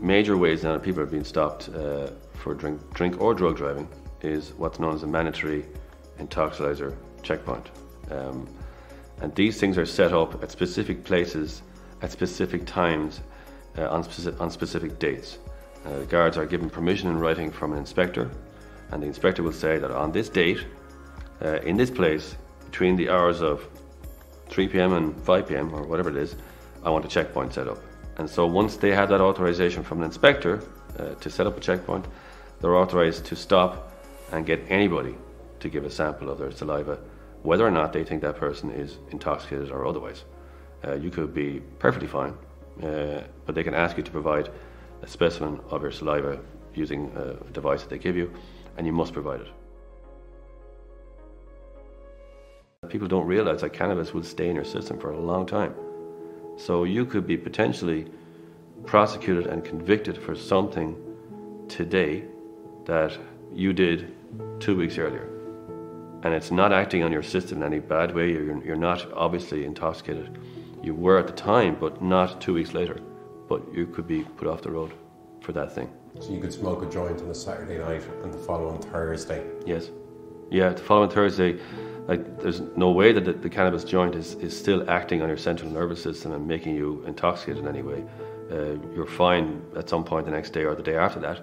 major ways now that people are being stopped for drink or drug driving is what's known as a mandatory intoxilizer checkpoint. And these things are set up at specific places, at specific times, on specific dates. Guards are given permission in writing from an inspector, and the inspector will say that on this date, in this place, between the hours of 3 p.m. and 5 p.m. or whatever it is, I want a checkpoint set up. And so once they have that authorization from an inspector to set up a checkpoint, they're authorized to stop and get anybody to give a sample of their saliva, whether or not they think that person is intoxicated or otherwise. You could be perfectly fine, but they can ask you to provide a specimen of your saliva using a device that they give you, and you must provide it. People don't realize that cannabis will stay in your system for a long time. So you could be potentially prosecuted and convicted for something today that you did 2 weeks earlier. And it's not acting on your system in any bad way. You're not obviously intoxicated. You were at the time, but not 2 weeks later. But you could be put off the road for that thing. So you could smoke a joint on a Saturday night and the following Thursday? Yes. Yeah, the following Thursday, there's no way that the cannabis joint is still acting on your central nervous system and making you intoxicated in any way. You're fine at some point the next day or the day after that.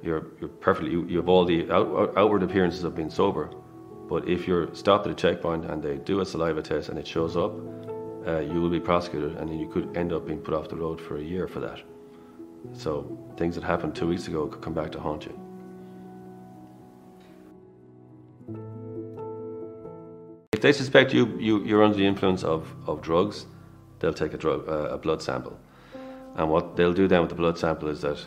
You're perfectly, you have all the outward appearances of being sober. But if you're stopped at a checkpoint and they do a saliva test and it shows up, you will be prosecuted, and you could end up being put off the road for a year for that. So things that happened 2 weeks ago could come back to haunt you. If they suspect you're under the influence of drugs, they'll take a blood sample. And what they'll do then with the blood sample is that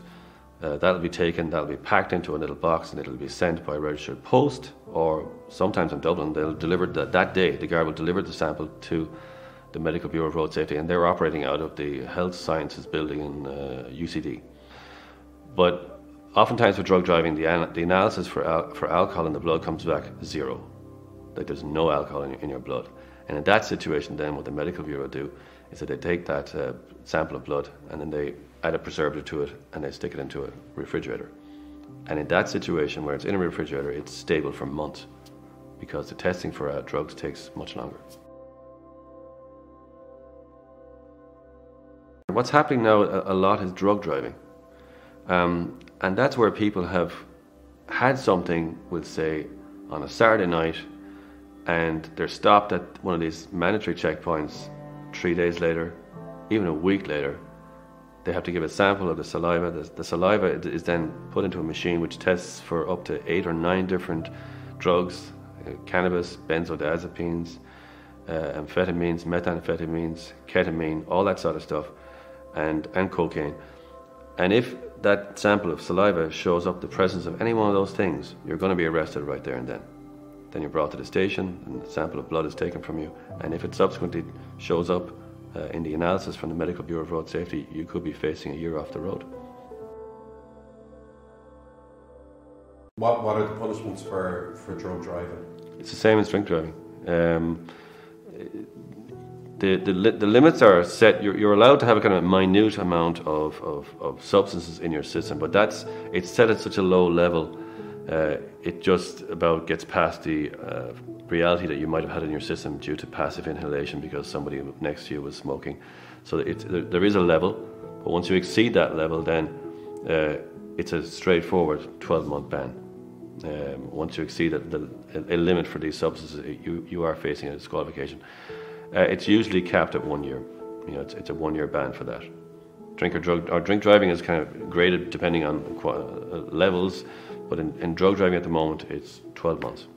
that'll be taken, that'll be packed into a little box, and it'll be sent by registered post, or sometimes in Dublin, they'll deliver that day. The Garda will deliver the sample to the Medical Bureau of Road Safety, and they're operating out of the Health Sciences building in UCD. But oftentimes for drug driving, the analysis for alcohol in the blood comes back zero. Like there's no alcohol in your blood. And in that situation then what the Medical Bureau do is that they take that sample of blood and then they add a preservative to it and they stick it into a refrigerator. And in that situation where it's in a refrigerator, it's stable for months because the testing for drugs takes much longer. What's happening now a lot is drug driving. And that's where people have had something, we'll say, on a Saturday night, and they're stopped at one of these mandatory checkpoints 3 days later, even a week later. They have to give a sample of the saliva. The saliva is then put into a machine which tests for up to 8 or 9 different drugs, cannabis, benzodiazepines, amphetamines, methamphetamines, ketamine, all that sort of stuff, and cocaine. And if that sample of saliva shows up the presence of any one of those things, you're going to be arrested right there and then. Then you're brought to the station and the sample of blood is taken from you. And if it subsequently shows up in the analysis from the Medical Bureau of Road Safety, you could be facing a year off the road. What are the punishments for drug driving? It's the same as drink driving. The limits are set. You're allowed to have a kind of minute amount of substances in your system, but it's set at such a low level. It just about gets past the reality that you might have had in your system due to passive inhalation because somebody next to you was smoking. So there is a level, but once you exceed that level, then it's a straightforward 12-month ban. Once you exceed a limit for these substances, you are facing a disqualification. It's usually capped at 1 year. You know, it's a 1 year ban for that. Drink driving is kind of graded depending on levels, but in drug driving at the moment, it's 12 months.